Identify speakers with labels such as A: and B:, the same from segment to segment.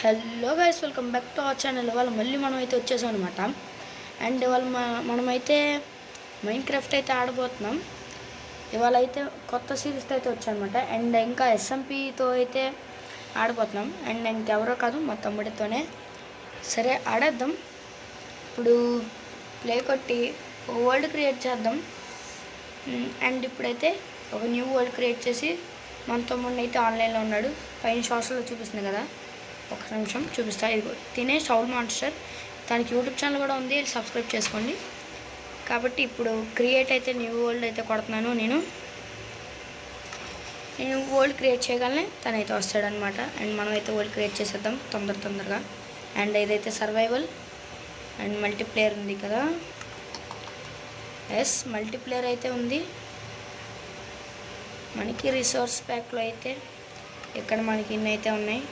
A: Hello guys, welcome back to our channel. ఇవాళ మళ్ళీ మనమైతే వచ్చేసాం అనమాట. అండ్ ఇవాళ మనమైతే మైన్క్రాఫ్ట్ అయితే ఆడబోతున్నాం. ఇవాళ అయితే కొత్త సిరీస్తో అయితే వచ్చానమాట. అండ్ ఇంకా ఎస్ఎంపీతో అయితే ఆడబోతున్నాం. అండ్ ఇంకెవరో కాదు, మా తమ్ముడితోనే. సరే ఆడేద్దాం. ఇప్పుడు ప్లే కొట్టి ఒక వరల్డ్ క్రియేట్ చేద్దాం. అండ్ ఇప్పుడైతే ఒక న్యూ వరల్డ్ క్రియేట్ చేసి మన తమ్ముడిని అయితే ఆన్లైన్లో ఉన్నాడు. పైన షార్ట్స్లో చూపిస్తుంది కదా, ఒక నిమిషం చూపిస్తా. ఇది తినే సౌల్ మాన్స్టర్, దానికి యూట్యూబ్ ఛానల్ కూడా ఉంది, సబ్స్క్రైబ్ చేసుకోండి. కాబట్టి ఇప్పుడు క్రియేట్ అయితే న్యూ వరల్డ్ అయితే కొడుతున్నాను. నేను వరల్డ్ క్రియేట్ చేయగలనే తనైతే వస్తాడనమాట. అండ్ మనం అయితే వరల్డ్ క్రియేట్ చేసేద్దాం తొందరగా. అండ్ ఇదైతే సర్వైవల్ అండ్ మల్టీప్లేయర్ ఉంది కదా. ఎస్, మల్టీప్లేయర్ అయితే ఉంది. మనకి రిసోర్స్ ప్యాక్లో అయితే ఇక్కడ మనకి ఇన్ని అయితే ఉన్నాయి.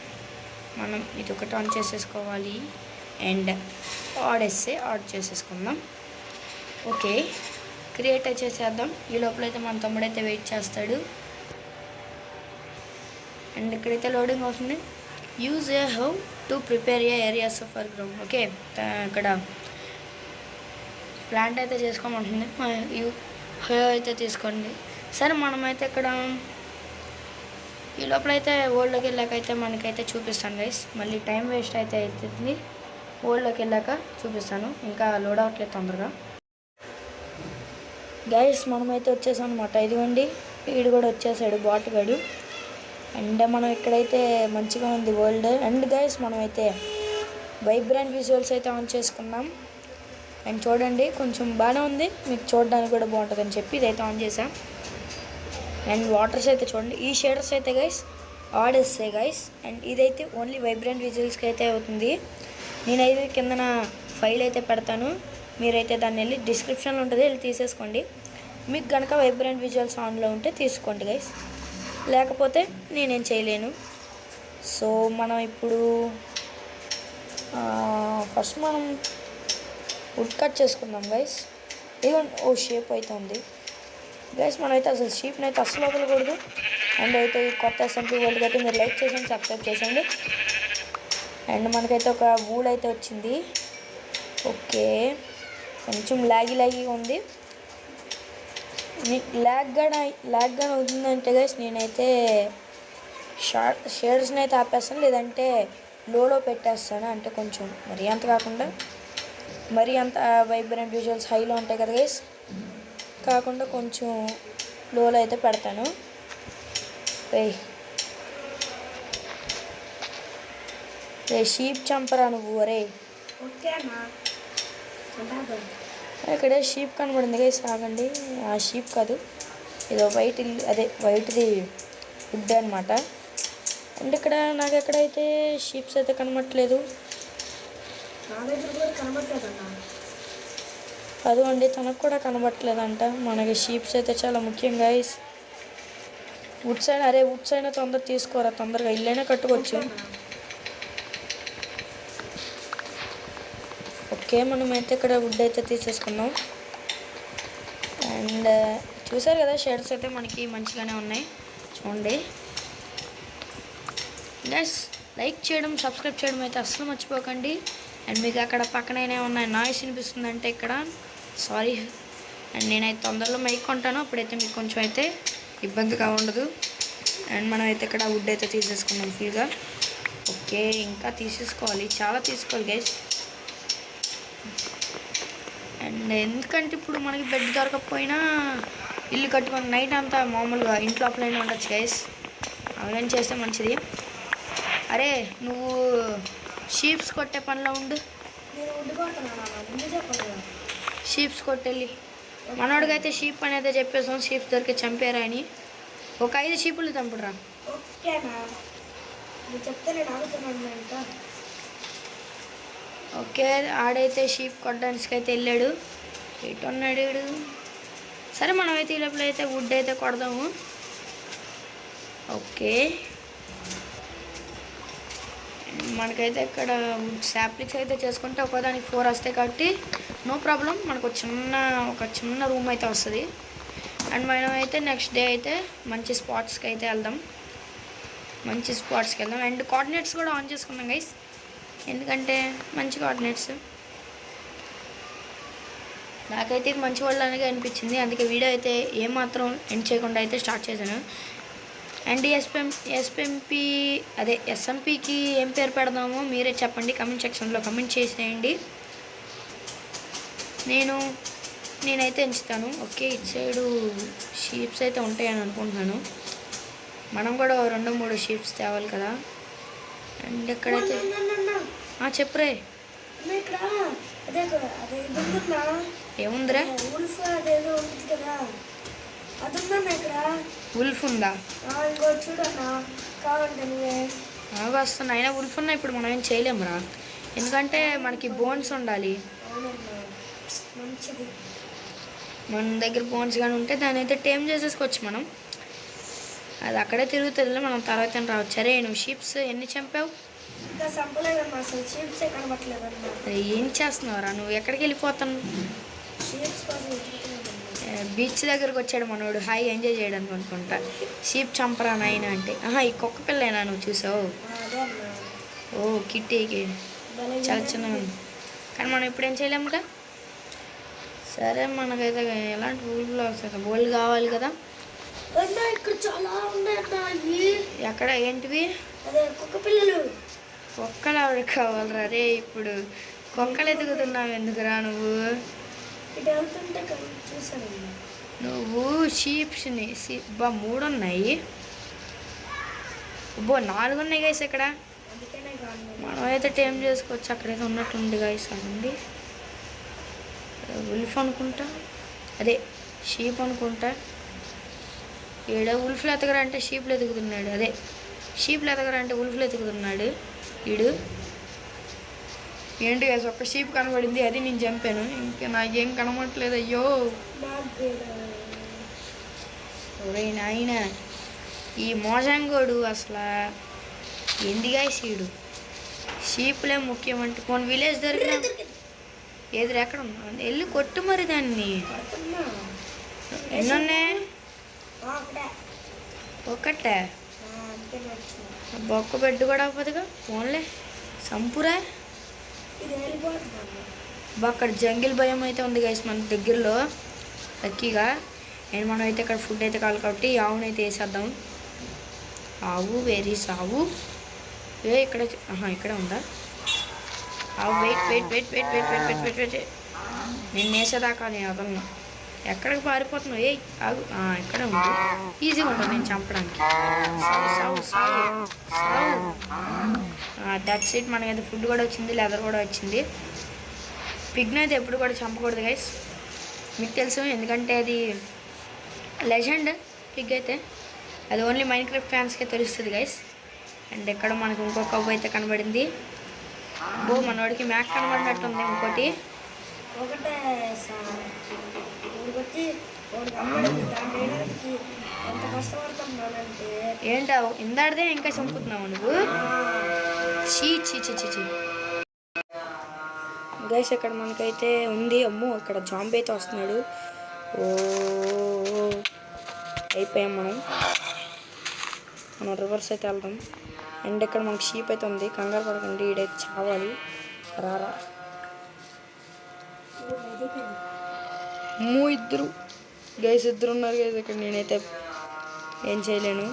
A: మనం ఇది ఒకటి ఆన్ చేసేసుకోవాలి. అండ్ ఆడ్ చేసేసుకుందాం. ఓకే, క్రియేట్ చేసేద్దాం. ఈ లోపలైతే మన తమ్ముడైతే వెయిట్ చేస్తాడు. అండ్ ఇక్కడైతే లోడింగ్ అవుతుంది. Use a how to prepare A areas for ground. Okay, ఇక్కడ ప్లాంట్ అయితే చేసుకోమంటుంది. హౌ అయితే తీసుకోండి. సరే, మనమైతే ఇక్కడ ఈ లోపలైతే ఓల్డ్లోకి వెళ్ళాకైతే మనకైతే చూపిస్తాను గైస్. మళ్ళీ టైం వేస్ట్ అయితే అవుతుంది. ఓల్డ్లోకి వెళ్ళాక చూపిస్తాను. ఇంకా లోడ్ అవ్వట్లేదు తొందరగా. గైస్ మనమైతే వచ్చేసాం అనమాట. ఇదిగోండి, వీడు కూడా వచ్చేసాడు, బాట్ గడు. అండ్ మనం ఇక్కడైతే మంచిగా ఉంది వరల్డ్. అండ్ గైస్ మనమైతే వైబ్రెంట్ విజువల్స్ అయితే ఆన్ చేసుకున్నాం. అండ్ చూడండి, కొంచెం బాగానే ఉంది, మీకు చూడడానికి కూడా బాగుంటుందని చెప్పి ఇదైతే ఆన్ చేసాం. అండ్ వాటర్స్ అయితే చూడండి, ఈ షేడర్స్ అయితే గైస్ ఆడేస్తాయి గైస్. అండ్ ఇదైతే ఓన్లీ వైబ్రెంట్ విజువల్స్కి అయితే అవుతుంది. నేనైతే కిందన ఫైల్ అయితే పెడతాను, మీరైతే దాన్ని వెళ్ళి డిస్క్రిప్షన్లో ఉంటుంది, వెళ్ళి తీసేసుకోండి. మీకు కనుక వైబ్రెంట్ విజువల్స్ ఆన్లో ఉంటే తీసుకోండి గైస్, లేకపోతే నేనేం చేయలేను. సో మనం ఇప్పుడు ఫస్ట్ మనం వుడ్ కట్ చేసుకుందాం గైస్. ఇదిగోండి, ఓ షేప్ అయితే ఉంది గైస్. మనమైతే అసలు షీప్ని అయితే అస్సలు వదలకూడదు. అండ్ అయితే ఈ కొత్త ఎస్ఎంపీ వరల్డ్కి అయితే మీరు లైక్ చేసేయండి, సబ్స్క్రైబ్ చేసేయండి. అండ్ మనకైతే ఒక వూల్ అయితే వచ్చింది. ఓకే, కొంచెం లాగీగా ఉంది. ల్యాగ్ గానే అవుతుందంటే గైస్ నేనైతే షేడ్స్ని అయితే ఆపేస్తాను, లేదంటే లోలో పెట్టేస్తాను. అంటే కొంచెం మరీ అంత కాకుండా, మరీ అంత వైబ్రెంట్ విజువల్స్ హైలో ఉంటాయి కదా గైస్, కాకుండా కొంచెం లోలో అయితే పెడతాను. రే షీప్ చంపరా నువ్వు. అరే ఇక్కడే షీప్ కనబడింది గైస్, ఆగండి. ఆ షీప్ కాదు, ఏదో వైట్ ఇల్లు, అదే వైట్ది వుడ్ అనమాట. అండ్ ఇక్కడ నాకు ఎక్కడైతే షీప్స్ అయితే కనబడట్లేదు. అదిగోండి, తనకు కూడా కనబట్టలేదంట. మనకి షీప్స్ అయితే చాలా ముఖ్యం గైస్. వుడ్ సైడ్ అయినా తొందరగా తీసుకోరా, తొందరగా ఇల్లైనా కట్టుకోవచ్చు. ఓకే, మనమైతే ఇక్కడ వుడ్ అయితే తీసేసుకున్నాం. అండ్ చూసారు కదా, షేడ్స్ అయితే మనకి మంచిగానే ఉన్నాయి చూడండి గైస్. లైక్ చేయడం, సబ్స్క్రైబ్ చేయడం అయితే అస్సలు మర్చిపోకండి. అండ్ మీకు అక్కడ పక్కనైనా ఉన్నాయి నాయిస్ వినిపిస్తుందంటే ఇక్కడ సారీ. అండ్ నేనైతే తొందరలో మైక్ కొంటాను, అప్పుడైతే మీకు కొంచెం అయితే ఇబ్బందిగా ఉండదు. అండ్ మనం అయితే ఇక్కడ వుడ్ అయితే తీసేసుకున్నాం ఫుల్గా. ఓకే, ఇంకా తీసేసుకోవాలి, చాలా తీసుకోవాలి గైస్. అండ్ ఎందుకంటే ఇప్పుడు మనకి బెడ్ దొరకకపోయినా ఇల్లు కట్టుకొని నైట్ అంతా మామూలుగా ఇంట్లో అప్లైన్ ఉండొచ్చు గైస్. అలానే చేస్తే మంచిది. అరే నువ్వు షీప్స్ కొట్టే పనిలో ఉండు. షీప్స్ కొట్టెళ్ళి మనోడికైతే షీప్ అనేది చెప్పేసాం, షీప్స్ దొరికి చంపారా అని. ఒక 5 షీపులు చంపుడురా. ఓకే, ఆడైతే షీప్ కొట్టడానికి అయితే వెళ్ళాడు. ఎటు ఉన్నాడు వీడు. సరే, మనమైతే ఈ లోపల అయితే వుడ్ అయితే కొడదాము. ఓకే, మనకైతే ఇక్కడ శాప్లిక్స్ అయితే చేసుకుంటే ఒకదానికి 4 వస్తాయి కాబట్టి నో ప్రాబ్లం. మనకు ఒక చిన్న రూమ్ అయితే వస్తుంది. అండ్ మనం అయితే నెక్స్ట్ డే అయితే మంచి స్పాట్స్కి అయితే వెళ్దాం. మంచి స్పాట్స్కి వెళ్దాం. అండ్ కోఆర్డినేట్స్ కూడా ఆన్ చేసుకున్నాం గైస్, ఎందుకంటే మంచి కోఆర్డినేట్స్. నాకైతే మంచి వాళ్ళలాగే అనిపించింది, అందుకే వీడియో అయితే ఏమాత్రం ఎండ్ చేయకుండా అయితే స్టార్ట్ చేశాను. అండ్ ఎస్ఎంపీకి ఏం పేరు పెడదామో మీరే చెప్పండి, కమెంట్ సెక్షన్లో కమెంట్ చేసేయండి. నేనైతే ఎంచుతాను. ఓకే, ఇటు సైడు షీప్స్ అయితే ఉంటాయని అనుకుంటున్నాను. మనం కూడా 2-3 షీప్స్ తేవాలి కదా. అండ్ ఎక్కడైతే చెప్పురే ఏముందిరా? ఉల్ఫ్ ఉందా? వస్తున్నా. అయినా ఉల్ఫ్ ఉన్నా ఇప్పుడు మనం ఏం చేయలేమురా, ఎందుకంటే మనకి బోన్స్ ఉండాలి. మన దగ్గర బోన్స్ కానీ ఉంటే దాని అయితే టేమ్ చేసేసుకోవచ్చు మనం. అది అక్కడే తిరుగుతుందిలే, మనం తర్వాత రావచ్చు. అరే నువ్వు షీప్స్ ఎన్ని చంపావు? ఏం చేస్తున్నావురా నువ్వు? ఎక్కడికి వెళ్ళిపోతాను? బీచ్ దగ్గరకు వచ్చాడు మనోడు, హాయ్ ఎంజాయ్ చేయడానికి అనుకుంటా. షీప్ చంపరా నాయన అంటే, ఈ కుక్క పిల్లైనా నువ్వు చూసావు? ఓ కిట్టీకి చాలా చిన్న ఉంది, కానీ మనం ఇప్పుడు ఏం చేయలేముగా. సరే, మనకైతే ఎలాంటి ఊళ్ళో వస్తుంది బోల్డ్ కావాలి కదా.
B: ఇక్కడ చాలా ఉన్నాయి.
A: ఎక్కడ? ఏంటివి?
B: కుక్క పిల్లలు.
A: కుక్కలు ఎవరికి కావాలరా రే? ఇప్పుడు కుక్కలు ఎదుగుతున్నావు ఎందుకురా నువ్వు? నువ్వు షీప్స్ని 3 ఉన్నాయి. 4 ఉన్నాయి గైస్ ఇక్కడ. మనం అయితే టైం చేసుకోవచ్చు. అక్కడైతే ఉన్నట్టుంది గైస్. అండి ఉల్ఫ్ అనుకుంటా, అదే షీప్ అనుకుంటా. ఈడ ఉల్ఫ్లు ఎతగరంటే షీప్లు ఎతుకుతున్నాడు, అదే షీప్లు ఎతగరంటే ఉల్ఫ్లు ఎతుకుతున్నాడు ఈడు. ఏంటి గైస్, ఒక్క షీప్ కనబడింది, అది నేను చంపాను. ఇంకా నాకేం కనబడట్లేదు. అయ్యో ఒరే నాయన, ఈ మోజంగోడు అసలు ఎందుగా సీడు. షీప్లే ముఖ్యం అంటే కొన్ని విలేజ్ దొరికిన ఎదురు ఎక్కడ ఉన్నా వెళ్ళి కొట్టు మరి దాన్ని. ఎన్నున్నాయి? ఒకటే బొక్క బెడ్ కూడా అవ్వదుగా. ఫోన్లే సంపురా. అక్కడ జంగిల్ భయం అయితే ఉంది గైస్ మన దగ్గరలో లక్కీగా. అండ్ మనం అయితే ఇక్కడ ఫుడ్ అయితే కావాలి కాబట్టి ఆవునైతే వేసేద్దాం. ఆవు వేరీ సావు ఇక్కడ ఇక్కడ ఉందా ఆవు? వెయిట్ నేను వేసేదాకా నేను అదన్నా. ఎక్కడికి పారిపోతున్నావు? ఆగు. ఇక్కడ ఉంది, ఈజీగా ఉంటుంది నేను చంపడానికి. That's it. మనకైతే ఫుడ్ కూడా వచ్చింది, లెదర్ కూడా వచ్చింది. పిగ్ని అయితే ఎప్పుడు కూడా చంపకూడదు గైస్, మీకు తెలుసు, ఎందుకంటే అది లెజెండ్. పిగ్ అయితే అది ఓన్లీ మైన్క్రాఫ్ట్ ఫ్యాన్స్కే తెలుస్తుంది గైస్. అండ్ ఎక్కడ మనకు ఇంకొక కవ్వు అయితే కనబడింది. మనోడికి మ్యాక్ కనబడినట్టుంది. ఇంకోటి ఏంటా ఇందాడిదే ఇంకా చంపుతున్నావు నువ్వు? చీ చీ చీ చీ చీ గైస్, ఇక్కడ మనకైతే ఉంది. అమ్మో, ఇక్కడ జాంబీ అయితే వస్తున్నాడు. ఓ అయిపోయాం మనం రివర్స్ అయితే వెళ్దాం. అండ్ ఇక్కడ మనకి షీప్ అయితే ఉంది. కంగారు పడకండి, ఈడైతే చావాలి. రారా ఇద్దరు గైస్, ఇద్దరు ఉన్నారు గైస్ ఇక్కడ. నేనైతే ఏం చేయలేను.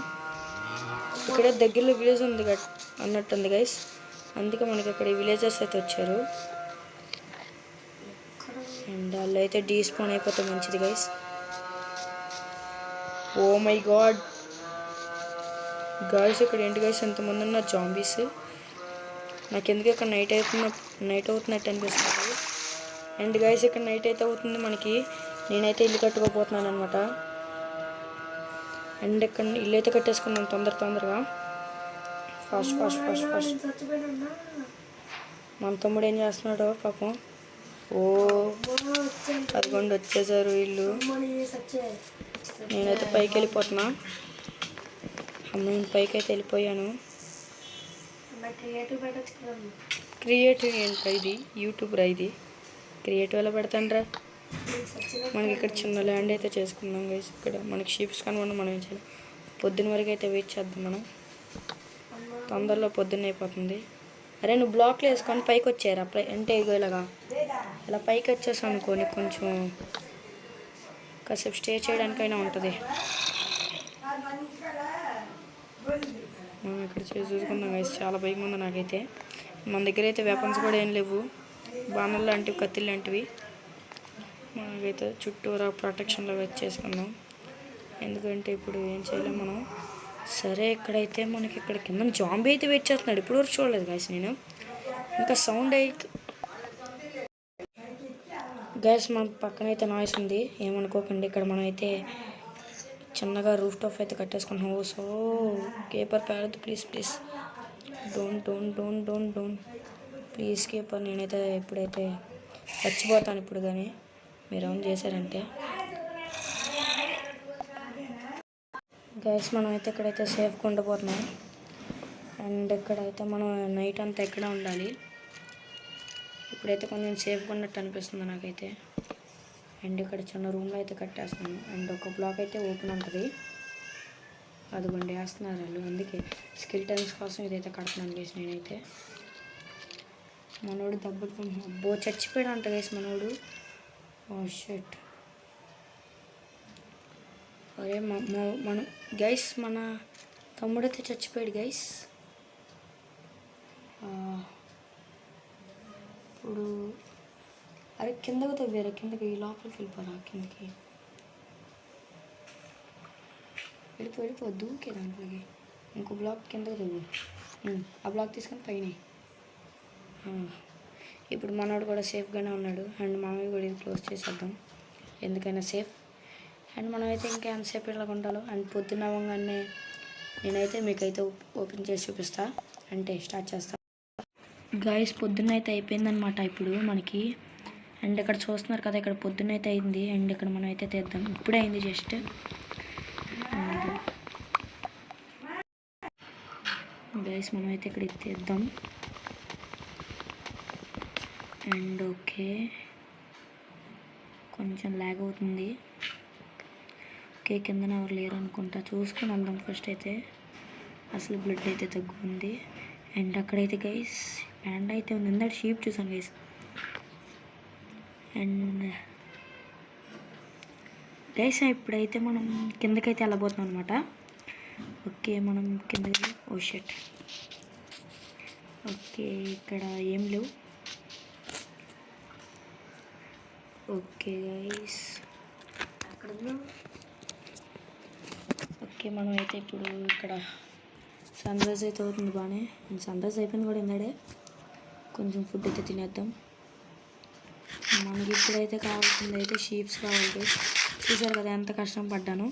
A: ఇక్కడ దగ్గరలో విలేజ్ ఉంది అన్నట్టుంది గైస్, అందుకే మనకి ఇక్కడ ఈ విలేజెస్ అయితే వచ్చారు. అండ్ వాళ్ళు అయితే డీస్పాన్ అయిపోతే మంచిది guys. Oh my god guys, ఇక్కడ ఏంటి గైస్ ఎంతమంది ఉన్నారు జాంబీస్. నాకు ఎందుకు ఇక్కడ నైట్ అవుతున్నట్టు అనిపిస్తుంది. అండ్ గైస్, ఇక్కడ నైట్ అయితే అవుతుంది మనకి. నేనైతే ఇల్లు కట్టుకోపోతున్నాను అనమాట. అండ్ ఇక్కడ ఇల్లు అయితే కట్టేసుకున్నాను తొందరగా. ఫాస్ట్. మన తమ్ముడు ఏం చేస్తున్నాడో పాపం. ఓ అదిగోండి వచ్చేసారు వీళ్ళు. నేనైతే పైకి వెళ్ళిపోతున్నా. నేను పైకి అయితే వెళ్ళిపోయాను. క్రియేటివ్ ఏంట్రా ఇది? యూట్యూబ్ రా ఇది, క్రియేటివ్ ఎలా పెడతాను. మనకి ఇక్కడ చిన్న ల్యాండ్ అయితే చేసుకుందాం గైస్. ఇక్కడ మనకి షీప్స్ కనుక మనం ఏం చేయాలి, పొద్దున వరకు అయితే వెయిట్ చేద్దాం మనం. తొందరలో పొద్దున్న అయిపోతుంది. అరే నువ్వు బ్లాక్లు వేసుకొని పైకి వచ్చారా అంటే ఇగో ఇలాగా ఇలా పైకి వచ్చేసాను అనుకోని కొంచెం కాసేపు స్టే చేయడానికైనా ఉంటుంది. మనం ఇక్కడ చూసుకుందాం గైస్, చాలా భయం ఉంది నాకైతే. మన దగ్గర అయితే వెపన్స్ కూడా ఏం లేవు, బాణాలు లాంటివి కత్తిలు లాంటివి. మనకైతే చుట్టూరా ప్రొటెక్షన్లో వచ్చేసుకున్నాం, ఎందుకంటే ఇప్పుడు ఏం చేయలేం మనం. సరే ఇక్కడైతే మనకి ఇక్కడ కింద జాంబీ అయితే వెయిట్ చేస్తున్నాడు, ఇప్పుడు వరకు చూడలేదు గైస్ నేను. ఇంకా సౌండ్ అయితే గైస్ మన పక్కన అయితే నాయిస్ ఉంది, ఏమనుకోకండి. ఇక్కడ మనం అయితే చిన్నగా రూఫ్ టాప్ అయితే కట్టేసుకున్నాం. సో కేపర్ పేరద్దు please please, don't don't don't don't don't please కేపర్. నేనైతే ఎప్పుడైతే చచ్చిపోతాను ఇప్పుడు, కానీ మీరు ఏమైనా చేశారంటే. గైస్ మనం అయితే ఇక్కడైతే సేఫ్గా ఉండబోతున్నాం. అండ్ ఇక్కడైతే మనం నైట్ అంతా ఎక్కడ ఉండాలి. ఇప్పుడైతే కొంచెం సేఫ్గా ఉన్నట్టు అనిపిస్తుంది నాకైతే. అండ్ ఇక్కడ చిన్న రూమ్లో అయితే కట్టేస్తున్నాను. అండ్ ఒక బ్లాక్ అయితే ఓపెన్ ఉంటుంది, అదిగోండి వేస్తున్నారు వాళ్ళు, అందుకే స్కిల్ టైమ్స్ కోసం ఇదైతే కడుతున్నాను గైస్ నేనైతే. మనోడు దెబ్బలు అబ్బో చచ్చిపోయాడు అంట గైస్ మనోడు. ఓ షట్, అరే మన గైస్ మన తమ్ముడైతే చచ్చిపోయాడు గైస్. ఇప్పుడు అరే కిందకు తవ్వారు, కిందకి లోపలికి వెళ్ళిపోరా, కిందకి వెళ్ళిపో దూకే దాంట్లోకి. ఇంకో బ్లాక్ కిందకు తవ్వు, ఆ బ్లాక్ తీసుకొని పైన. ఇప్పుడు మనోడు కూడా సేఫ్గానే ఉన్నాడు. అండ్ మామయ్య కూడా ఇది క్లోజ్ చేసేద్దాం, ఎందుకైనా సేఫ్. అండ్ మనమైతే ఇంకా ఎంతసేపు ఇలాగ ఉండాలో. అండ్ పొద్దున్న అవ్వగానే నేనైతే మీకైతే ఓపెన్ చేసి చూపిస్తా, అంటే స్టార్ట్ చేస్తా గాయస్. పొద్దున్న అయితే అయిపోయిందనమాట ఇప్పుడు మనకి. అండ్ ఇక్కడ చూస్తున్నారు కదా, ఇక్కడ పొద్దున్న అయితే అయింది. అండ్ ఇక్కడ మనం అయితే తీద్దాం, ఇప్పుడే అయింది జస్ట్. గాయస్ మనమైతే ఇక్కడ తీద్దాం. అండ్ ఓకే కొంచెం ల్యాగ్ అవుతుంది. ఓకే కిందన ఎవరు లేరు అనుకుంటా, చూసుకొని వెళ్దాం ఫస్ట్ అయితే. అసలు బ్లడ్ అయితే తగ్గుంది. అండ్ అక్కడైతే గైస్ ప్యాండా అయితే ఉంది, ఇందాక షీప్ చూసాను గైస్. అండ్ గైస్ ఇప్పుడైతే మనం కిందకైతే వెళ్ళబోతున్నాం అనమాట. ఓకే మనం కిందకి, ఓ షట్, ఓకే ఇక్కడ ఏం లేవు. ఓకే గైస్ అక్కడ ఓకే మనం అయితే ఇప్పుడు ఇక్కడ సన్ రైజ్ అయితే అవుతుంది బాగానే. సన్ రైజ్ అయిపోయింది కూడా ఇందాడే. కొంచెం ఫుడ్ అయితే తినేద్దాం. మనకి ఇప్పుడైతే కావాల్సింది అయితే షీప్స్ కావాలి. చూసారు కదా ఎంత కష్టం పడ్డాను.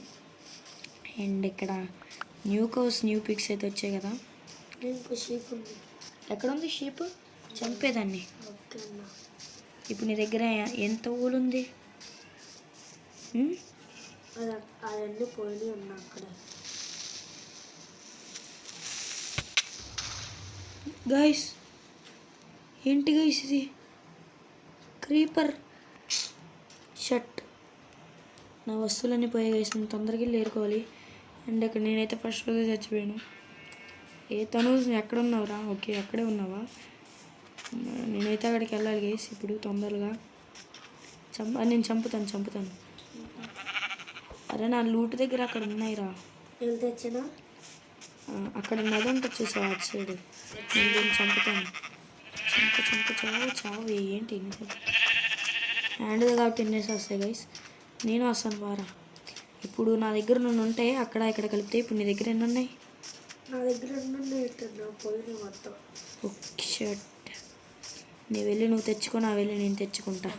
A: అండ్ ఇక్కడ న్యూ కౌస్ న్యూ పిక్స్ అయితే వచ్చాయి కదా.
B: ఇంకో షీప్ ఉంది.
A: ఎక్కడ ఉంది షీప్? చంపేదాన్ని.
B: ఓకే అన్న,
A: ఇప్పుడు నీ దగ్గర ఎంత ఊలు ఉంది?
B: అవన్నీ పోయినాయి ఉన్నా అక్కడ.
A: గాయస్ ఏంటి గాయస్ ఇది? క్రీపర్ షట్, నా వస్తువులన్నీ పోయాయి గైస్, నేను తొందరగా వెళ్ళి ఏరుకోవాలి. అండ్ ఇక్కడ నేనైతే ఫస్ట్ రోజే చచ్చిపోయాను. ఏ తను ఎక్కడ ఉన్నావురా? ఓకే అక్కడే ఉన్నావా? నేనైతే అక్కడికి వెళ్ళాలి గైస్ ఇప్పుడు తొందరగా. నేను చంపుతాను. అరే నా లూట్ దగ్గర అక్కడ ఉన్నాయిరా.
B: ఏం తెచ్చినా?
A: అక్కడ నది ఉంటుంది చూసావా అటు సైడ్, నేను దీన్ని చంపుతాను. చావు ఏంటి హ్యాండ్ కాబట్టి ఎన్నేసి వస్తాయి గైస్. నేను వస్తాను వారా. ఇప్పుడు నా దగ్గర నుండి ఉంటే అక్కడ ఇక్కడ కలిపితే ఇప్పుడు నీ దగ్గర ఎన్ని ఉన్నాయి?
B: నా దగ్గర పోయినాయి మొత్తం.
A: ఓకే షర్ట్, నువ్వు తెచ్చుకో, నా వెళ్ళి నేను తెచ్చుకుంటా.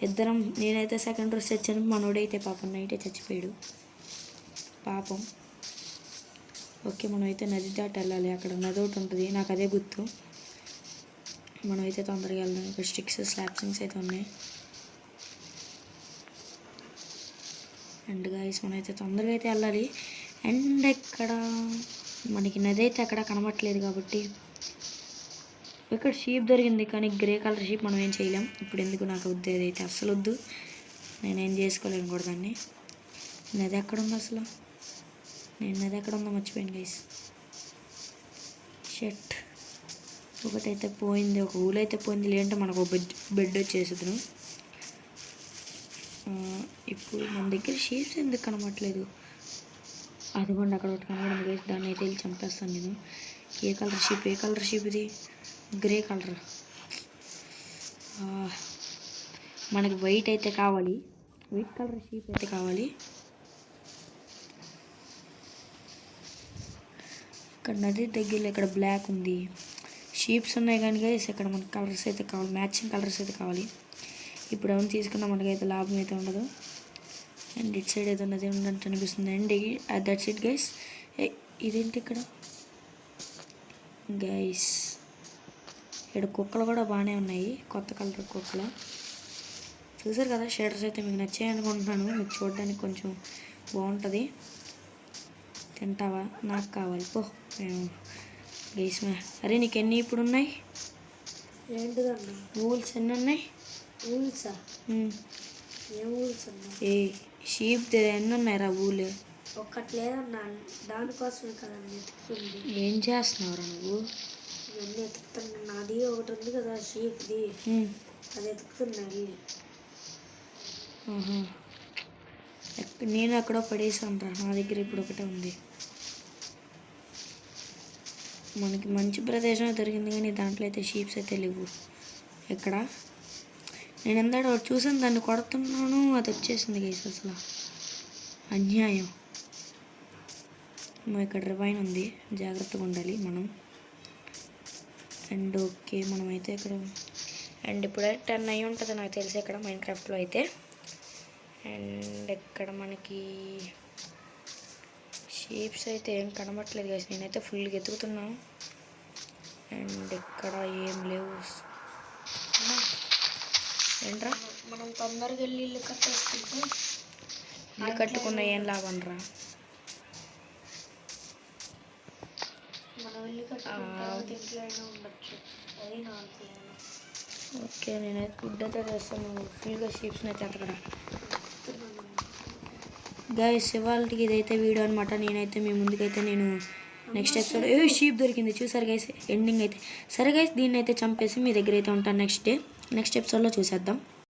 A: ఇద్దరం, నేనైతే సెకండ్ రోజు తెచ్చాను, మనోడైతే పాపం నైటే చచ్చిపోయాడు పాపం. ఓకే మనమైతే నది దాటి వెళ్ళాలి, అక్కడ నది ఒకటి ఉంటుంది నాకు అదే గుర్తు. మనమైతే తొందరగా వెళ్దాం. ఇక్కడ స్టిక్స్ స్లాప్సింగ్స్ అయితే ఉన్నాయి. అండ్ గైస్ మనమైతే తొందరగా అయితే వెళ్ళాలి. అండ్ ఇక్కడ మనకి నది అయితే ఎక్కడ కనబట్టలేదు కాబట్టి ఇక్కడ షీప్ దొరికింది, కానీ గ్రే కలర్ షీప్ మనం ఏం చేయలేం ఇప్పుడు. ఎందుకు నాకు వద్దు, ఏదైతే అస్సలు వద్దు, నేనేం చేసుకోలేను కూడా దాన్ని. నది ఎక్కడ ఉంది అసలు? నేను నది ఎక్కడ ఉందో మర్చిపోయాను గైస్. షెట్ ఒకటైతే పోయింది, ఒక ఊలైతే పోయింది, లేదంటే మనకు ఒక బెడ్ వచ్చేసుదును. ఇప్పుడు మన దగ్గర షీప్స్ ఎందుకు కనబడట్లేదు? అదిగోండి అక్కడ ఒకటి కనబడింది గైస్, దాన్ని అయితే వెళ్ళి చంపేస్తాను నేను. ఏ కలర్ షీప్ ఇది? Grey colour. మనకి వైట్ అయితే కావాలి, వైట్ కలర్ షీప్ అయితే కావాలి. ఇక్కడ నది దగ్గరలో ఇక్కడ బ్లాక్ ఉంది, షీప్స్ ఉన్నాయి కానీ గైస్ ఇక్కడ మనకి కలర్స్ అయితే కావాలి, మ్యాచింగ్ కలర్స్ అయితే కావాలి. ఇప్పుడు ఏమైనా తీసుకున్నా మనకైతే లాభం అయితే ఉండదు. అండ్ ఇట్ సైడ్ ఏదో నది ఉన్నట్టు అనిపిస్తుంది. And that's it guys. ఇదేంటి ఇక్కడ గైస్? ఇక్కడ కుక్కలు కూడా బాగానే ఉన్నాయి, కొత్త కలర్ కుక్కలు. చూసారు కదా, షేడర్స్ అయితే మీకు నచ్చాయి అనుకుంటున్నాను. మీకు చూడడానికి కొంచెం బాగుంటుంది. తింటావా? నాకు కావాలి పో. గైస్ అరే నీకు ఎన్ని ఇప్పుడు ఉన్నాయి?
B: ఏంటిదన్నా?
A: ఊల్స్ ఎన్ని ఉన్నాయి?
B: ఊల్సా? ఏం ఊల్స్ అన్నా?
A: ఏ షీప్ ఎన్ని ఉన్నాయిరా ఊలు?
B: ఒక్కటి లేదన్నా, దానికోసమే కదా ఎతుకుతుంది.
A: ఏం చేస్తున్నావురా నువ్వు?
B: ఇవన్నీ ఎతుకుతున్నా. నాది ఒకటి ఉంది కదా షీప్ది, అది ఎతుకుతున్నా వెళ్ళి.
A: నేను ఎక్కడో పడేసాను రా, నా దగ్గర ఇప్పుడు ఒకటే ఉంది. మనకి మంచి ప్రదేశం దొరికింది కానీ దాంట్లో అయితే షీప్స్ అయితే లేవు. ఎక్కడ నేను ఎందాడ చూసాను, దాన్ని కొడుతున్నాను, అది వచ్చేసింది గైస్. అసలు అన్యాయం. ఇక్కడ రివైన్ ఉంది, జాగ్రత్తగా ఉండాలి మనం. అండ్ ఓకే మనమైతే ఇక్కడ అండ్ ఇప్పుడే 10 అయ్యి ఉంటుంది నాకు తెలిసి ఇక్కడ మైన్క్రాఫ్ట్లో అయితే. అండ్ ఇక్కడ మనకి షీప్స్ అయితే ఏం కనబట్టలేదు గైస్, నేనైతే ఫుల్గా ఎతుకుతున్నాను. అండ్ ఇక్కడ ఏం లేవు. ఏంట్రా
B: మనం తొందరగా వెళ్ళి ఇల్లు కట్టేసుకుంటే
A: ఇల్లు కట్టుకున్న ఏం లాభం రా?
B: మనం ఇల్లు కట్టుకుంటే ఇంట్లో అయినా ఉండొచ్చు, అది నా ప్లాన్.
A: ఓకే నేనైతే ఫుడ్ అయితే చేస్తాను, ఫుల్గా షీప్స్ని అయితే ఎతకడా. గైస్ ఇవాళకి ఇదైతే వీడియో అనమాట. నేనైతే మీ ముందుకైతే నేను నెక్స్ట్ ఎపిసోడ్ షీప్ దొరికింది చూసారు గైస్, ఎండింగ్ అయితే. సరే గైస్ దీన్ని అయితే చంపేసి మీ దగ్గర అయితే ఉంటాను నెక్స్ట్ ఎపిసోడ్లో చూసేద్దాం.